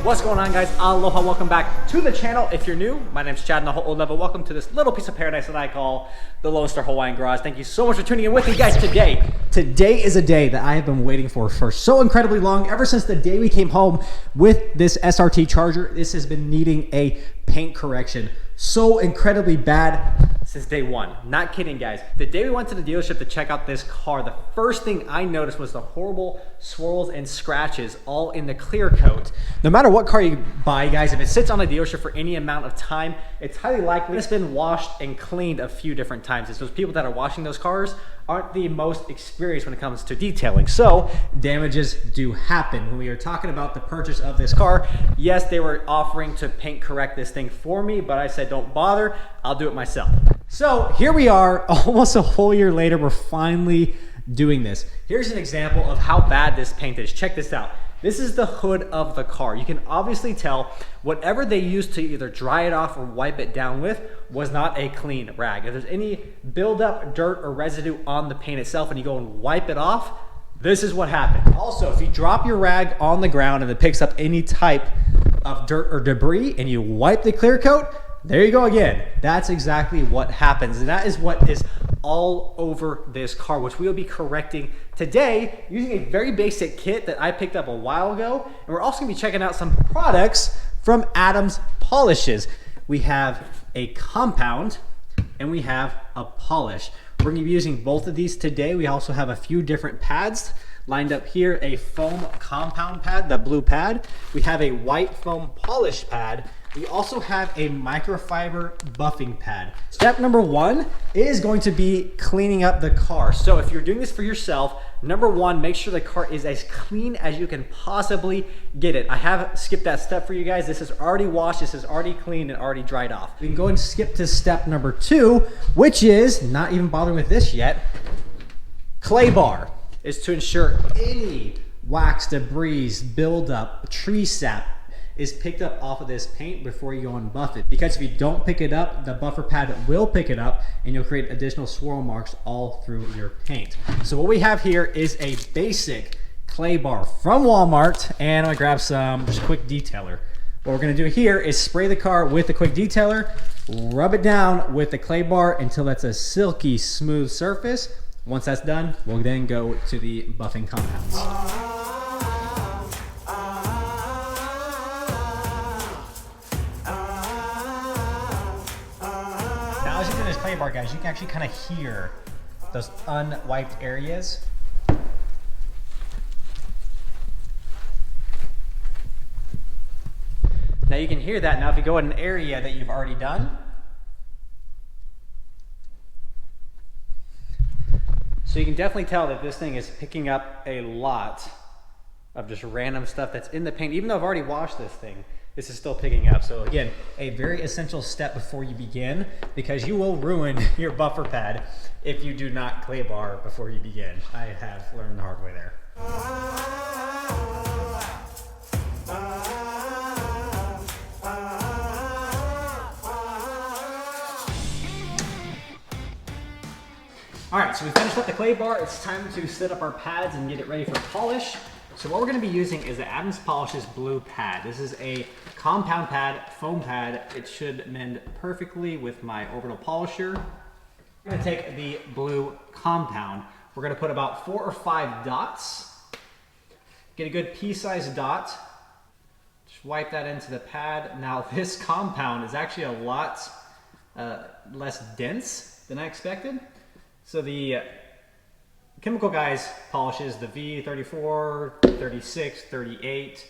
What's going on, guys? Aloha, welcome back to the channel. If you're new, my name's Chad and Old Level. Welcome to this little piece of paradise that I call the Lone Star Hawaiian Garage. Thank you so much for tuning in with me, guys, today. Today is a day that I have been waiting for so incredibly long, ever since the day we came home with this SRT Charger. This has been needing a paint correction so incredibly bad since day one. Not kidding, guys. The day we went to the dealership to check out this car, the first thing I noticed was the horrible swirls and scratches all in the clear coat. No matter what car you buy, guys, if it sits on a dealership for any amount of time, it's highly likely it's been washed and cleaned a few different times. It's those people that are washing those cars aren't the most experienced when it comes to detailing. So damages do happen. When we are talking about the purchase of this car, yes, they were offering to paint correct this thing for me, but I said, don't bother, I'll do it myself. So here we are, almost a whole year later, we're finally doing this. Here's an example of how bad this paint is. Check this out. This is the hood of the car. You can obviously tell whatever they used to either dry it off or wipe it down with was not a clean rag. If there's any buildup, dirt, or residue on the paint itself and you go and wipe it off, this is what happened. Also, if you drop your rag on the ground and it picks up any type of dirt or debris and you wipe the clear coat, there you go again. That's exactly what happens. And that is what is all over this car, which we will be correcting today using a very basic kit that I picked up a while ago. And we're also gonna be checking out some products from Adams Polishes. We have a compound and we have a polish. We're gonna be using both of these today. We also have a few different pads lined up here, a foam compound pad, the blue pad. We have a white foam polish pad. We also have a microfiber buffing pad. Step number one is going to be cleaning up the car. So if you're doing this for yourself, number one, make sure the car is as clean as you can possibly get it. I have skipped that step for you guys. This is already washed, this is already cleaned and already dried off. We can go and skip to step number two, which is, not even bothering with this yet, clay bar, is to ensure any wax, debris, buildup, tree sap, is picked up off of this paint before you go and buff it. Because if you don't pick it up, the buffer pad will pick it up and you'll create additional swirl marks all through your paint. So what we have here is a basic clay bar from Walmart, and I'm gonna grab some just quick detailer. What we're gonna do here is spray the car with the quick detailer, rub it down with the clay bar until that's a silky smooth surface. Once that's done, we'll then go to the buffing compounds. Now, as you do this clay bar, guys, you can actually kind of hear those unwiped areas. Now you can hear that. Now if you go in an area that you've already done, so you can definitely tell that this thing is picking up a lot of just random stuff that's in the paint. Even though I've already washed this thing, this is still picking up. So again, a very essential step before you begin, because you will ruin your buffer pad if you do not clay bar before you begin. I have learned the hard way there. All right, so we finished up the clay bar. It's time to set up our pads and get it ready for polish. So what we're gonna be using is the Adams Polishes blue pad. This is a compound pad, foam pad. It should mend perfectly with my orbital polisher. I'm gonna take the blue compound. We're gonna put about 4 or 5 dots. Get a good pea-sized dot. Just wipe that into the pad. Now this compound is actually a lot less dense than I expected. So the Chemical Guys polishes, the V34, 36, 38,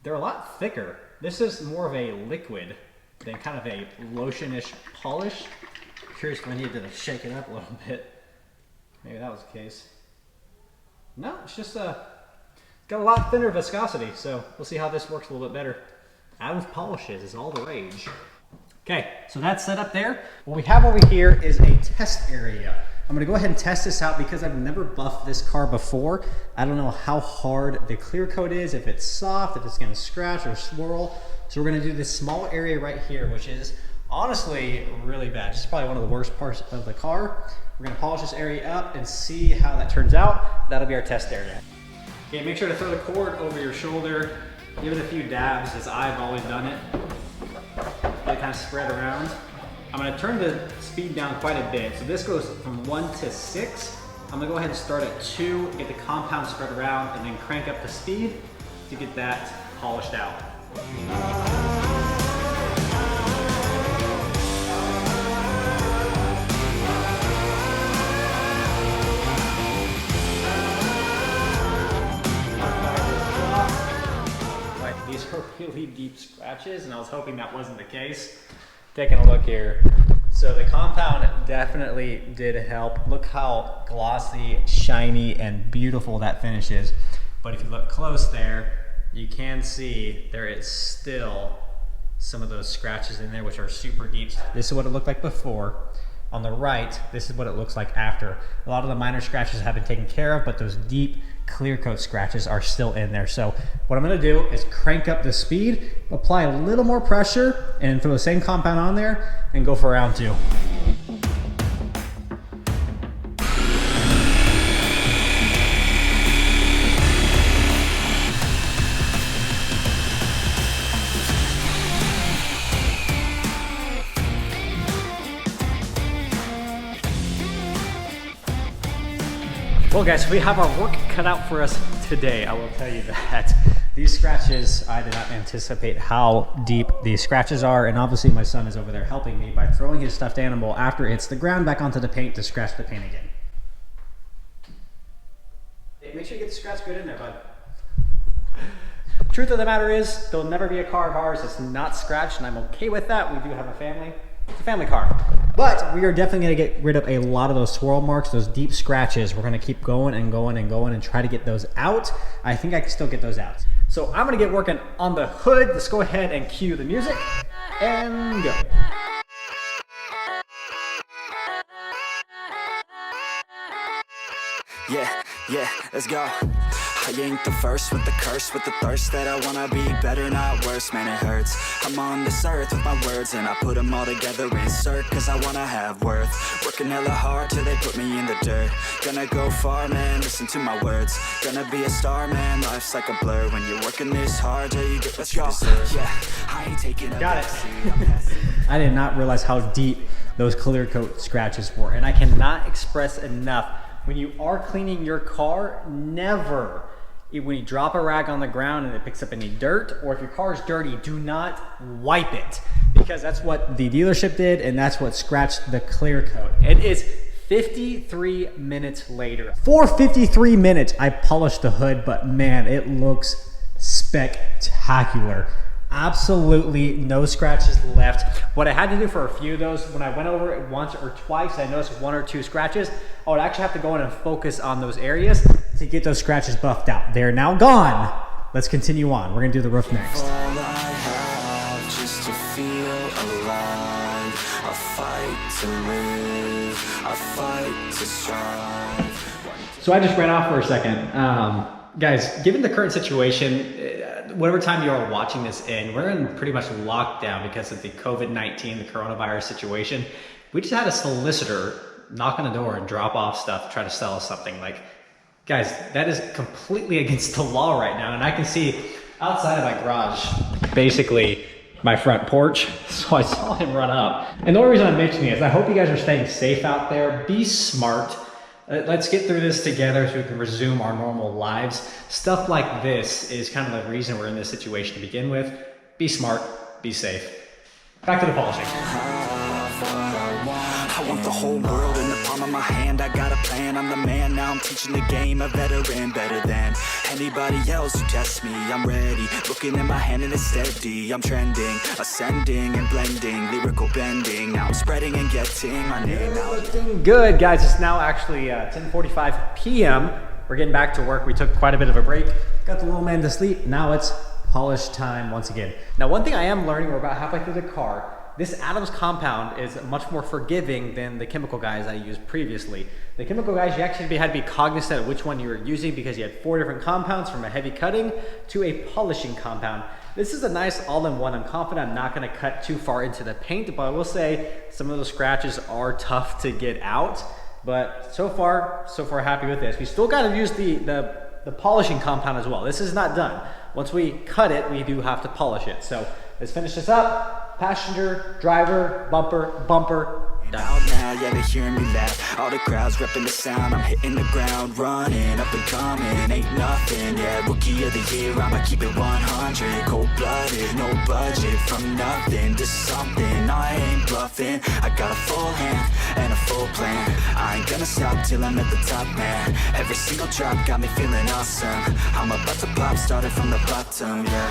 they're a lot thicker. This is more of a liquid than kind of a lotionish polish. Curious if I need to shake it up a little bit. Maybe that was the case. No, it's just got a lot thinner viscosity, so we'll see how this works a little bit better. Adams Polishes is all the rage. Okay, so that's set up there. What we have over here is a test area. I'm gonna go ahead and test this out because I've never buffed this car before. I don't know how hard the clear coat is, if it's soft, if it's gonna scratch or swirl. So we're gonna do this small area right here, which is honestly really bad. This is probably one of the worst parts of the car. We're gonna polish this area up and see how that turns out. That'll be our test area. Okay, make sure to throw the cord over your shoulder. Give it a few dabs as I've always done it. Let it kind of spread around. I'm gonna turn the speed down quite a bit. So this goes from 1 to 6. I'm gonna go ahead and start at 2, get the compound spread around, and then crank up the speed to get that polished out. These are really deep scratches, and I was hoping that wasn't the case. Taking a look here. So the compound definitely did help. Look how glossy, shiny, and beautiful that finish is. But if you look close there, you can see there is still some of those scratches in there, which are super deep. This is what it looked like before. On the right, this is what it looks like after. A lot of the minor scratches have been taken care of, but those deep clear coat scratches are still in there. So what I'm gonna do is crank up the speed, apply a little more pressure, and throw the same compound on there, and go for round 2. Well guys, we have our work cut out for us today, I will tell you that. These scratches, I did not anticipate how deep these scratches are, and obviously my son is over there helping me by throwing his stuffed animal after it hits the ground back onto the paint to scratch the paint again. Hey, make sure you get the scratch good in there, bud. Truth of the matter is, there'll never be a car of ours that's not scratched, and I'm okay with that. We do have a family. It's a family car. But we are definitely going to get rid of a lot of those swirl marks, those deep scratches. We're going to keep going and going and going and try to get those out. I think I can still get those out. So I'm going to get working on the hood. Let's go ahead and cue the music and go. Yeah, let's go. I ain't the first with the curse, with the thirst that I wanna be better, not worse, man it hurts. I'm on this earth with my words and I put them all together, insert, cause I wanna have worth. Working hella hard till they put me in the dirt. Gonna go far, man, listen to my words. Gonna be a star, man, life's like a blur. When you're working this hard till you get what you deserve. Yeah, I ain't taking a Got it. I did not realize how deep those clear coat scratches were, and I cannot express enough. When you are cleaning your car, never, when you drop a rag on the ground and it picks up any dirt, or if your car is dirty, do not wipe it, because that's what the dealership did, and that's what scratched the clear coat. It is 53 minutes later. For 53 minutes, I polished the hood, but man, it looks spectacular. Absolutely no scratches left. What I had to do for a few of those, when I went over it once or twice, I noticed 1 or 2 scratches. I would actually have to go in and focus on those areas to get those scratches buffed out. They're now gone. Let's continue on. We're gonna do the roof next. All I have just to feel alive. I fight to live, I fight to strive. So I just ran off for a second. Guys, given the current situation, whatever time you are watching this in, we're in pretty much lockdown because of the COVID-19, the coronavirus situation. We just had a solicitor knock on the door and drop off stuff to try to sell us something. Like, guys, that is completely against the law right now. And I can see outside of my garage, basically my front porch. So I saw him run up. And the only reason I'm mentioning it is I hope you guys are staying safe out there. Be smart. Let's get through this together so we can resume our normal lives. Stuff like this is kind of the reason we're in this situation to begin with. Be smart, be safe. Back to the polishing. I want the whole world in the palm of my hand. I got a plan, I'm the man. Now I'm teaching the game, a veteran, better than anybody else who tests me. I'm ready, looking at my hand and it's steady. I'm trending, ascending and blending, lyrical bending. Now I'm spreading and getting my name out. Looking good, guys. It's now actually 10:45 p.m. We're getting back to work. We took quite a bit of a break. Got the little man to sleep. Now it's polish time once again. Now, one thing I am learning, we're about halfway through the car. This Adams compound is much more forgiving than the chemical guys I used previously. The chemical guys, you actually had to be cognizant of which one you were using because you had 4 different compounds, from a heavy cutting to a polishing compound. This is a nice all-in-one. I'm confident I'm not gonna cut too far into the paint, but I will say some of those scratches are tough to get out. But so far happy with this. We still gotta use the the polishing compound as well. This is not done. Once we cut it, we do have to polish it. So let's finish this up. Passenger, driver, bumper, bumper, done. Out now, yeah, they hearing me laugh. All the crowds repping the sound. I'm hitting the ground, running, up and coming, ain't nothing. Yeah, rookie of the year, I'ma keep it 100. Cold-blooded, no budget, from nothing to something. I ain't bluffing. I got a full hand and a full plan. I ain't gonna stop till I'm at the top, man. Every single drop got me feeling awesome. I'm about to pop, started from the bottom, yeah.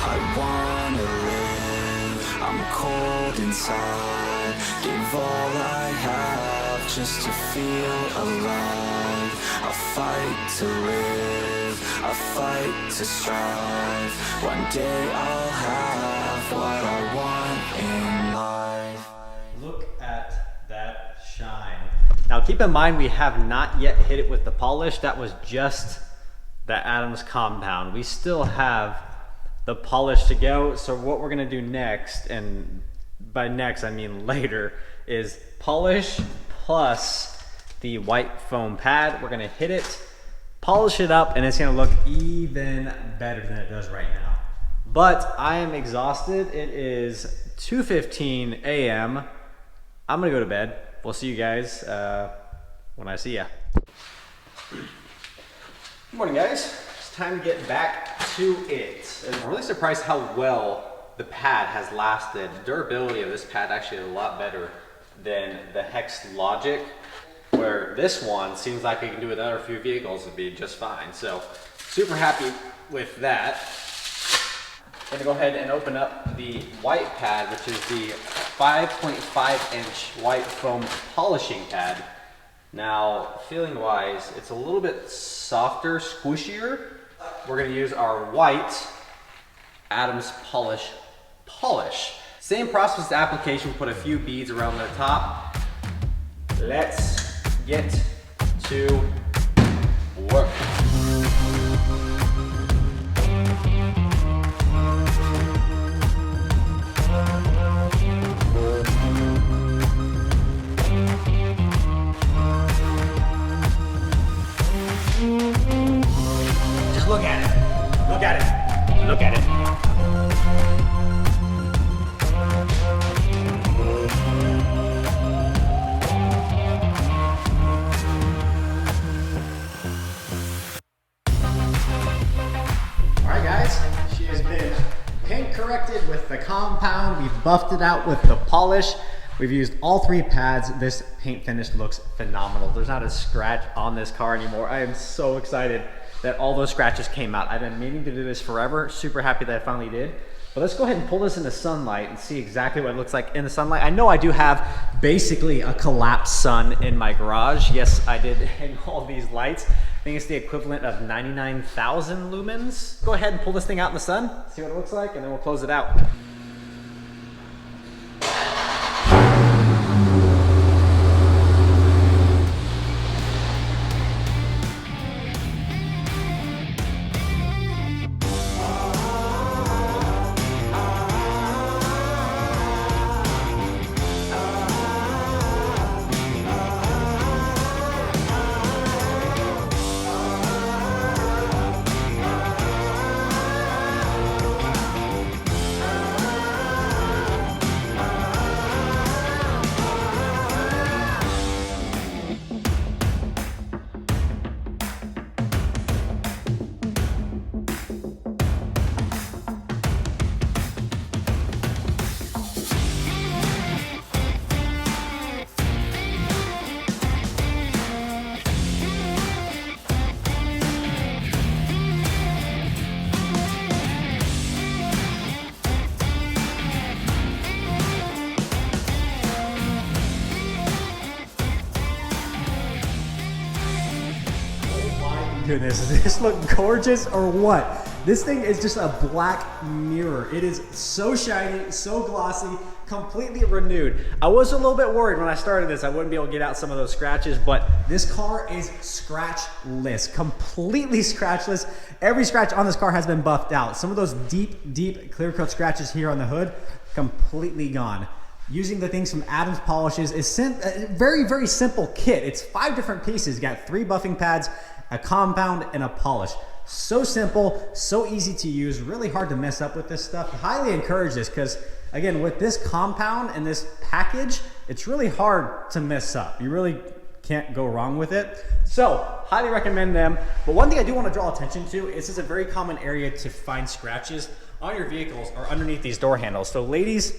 I wanna live, I'm cold inside. Give all I have just to feel alive. I fight to live, I fight to strive. One day I'll have what I want in life. Look at that shine. Now keep in mind, we have not yet hit it with the polish. That was just the Adams compound. We still have the polish to go. So what we're gonna do next, and by next I mean later, is polish plus the white foam pad. We're gonna hit it, polish it up, and it's gonna look even better than it does right now. But I am exhausted. It is 2:15 a.m. I'm gonna go to bed. We'll see you guys when I see ya. Good morning, guys. It's time to get back to it. And I'm really surprised how well the pad has lasted. The durability of this pad actually is a lot better than the Hex Logic, where this one seems like it can do with another few vehicles and be just fine. So super happy with that. I'm gonna go ahead and open up the white pad, which is the 5.5-inch white foam polishing pad. Now, feeling wise, it's a little bit softer, squishier. We're gonna use our white Adams polish. Same process application, put a few beads around the top. Let's get to work. Just look at it. Look at it. Look at it. She has been paint corrected with the compound. We've buffed it out with the polish. We've used all three pads. This paint finish looks phenomenal. There's not a scratch on this car anymore. I am so excited that all those scratches came out. I've been meaning to do this forever. Super happy that I finally did. But let's go ahead and pull this in the sunlight and see exactly what it looks like in the sunlight. I know I do have basically a collapsed sun in my garage. Yes, I did hang all these lights. I think it's the equivalent of 99,000 lumens. Go ahead and pull this thing out in the sun, see what it looks like, and then we'll close it out. Goodness, does this look gorgeous or what? This thing is just a black mirror. It is so shiny, so glossy, completely renewed. I was a little bit worried when I started this I wouldn't be able to get out some of those scratches, but this car is scratchless, completely scratchless. Every scratch on this car has been buffed out. Some of those deep clear coat scratches here on the hood, completely gone. using the things from Adams Polishes is a very, very simple kit. It's 5 different pieces. You got 3 buffing pads, a compound, and a polish. So simple, so easy to use, really hard to mess up with this stuff. I highly encourage this because, again, with this compound and this package, it's really hard to mess up. You really can't go wrong with it. So, highly recommend them. But one thing I do want to draw attention to is this is a very common area to find scratches on your vehicles or underneath these door handles. So ladies,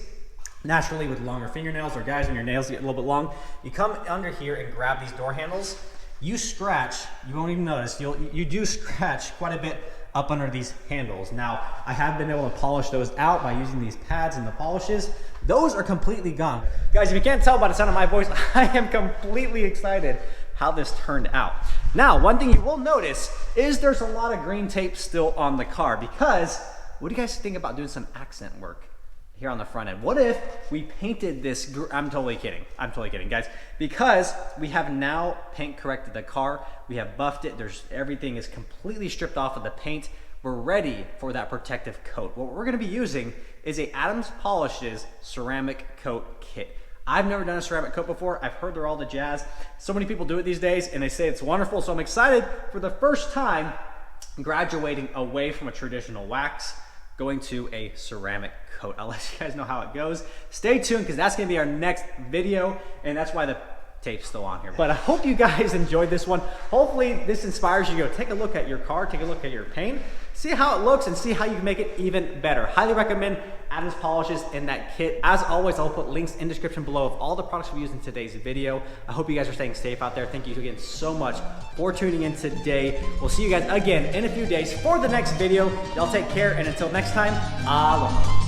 naturally with longer fingernails, or guys when your nails get a little bit long, you come under here and grab these door handles. You scratch, you won't even notice, you do scratch quite a bit up under these handles. Now, I have been able to polish those out by using these pads and the polishes. Those are completely gone. Guys, if you can't tell by the sound of my voice, I am completely excited how this turned out. Now, one thing you will notice is there's a lot of green tape still on the car because, what do you guys think about doing some accent work here on the front end? What if we painted this, I'm totally kidding, guys, because we have now paint corrected the car, we have buffed it, everything is completely stripped off of the paint, we're ready for that protective coat. What we're gonna be using is a Adams Polishes ceramic coat kit. I've never done a ceramic coat before. I've heard they're all the jazz. So many people do it these days and they say it's wonderful, so I'm excited for the first time graduating away from a traditional wax, going to a ceramic coat. I'll let you guys know how it goes. Stay tuned because that's gonna be our next video, and that's why the tape's still on here. But I hope you guys enjoyed this one. Hopefully this inspires you to go take a look at your car, take a look at your paint, see how it looks and see how you can make it even better. Highly recommend Adams Polishes in that kit. As always, I'll put links in the description below of all the products we used in today's video. I hope you guys are staying safe out there. Thank you again so much for tuning in today. We'll see you guys again in a few days for the next video. Y'all take care, and until next time, aloha.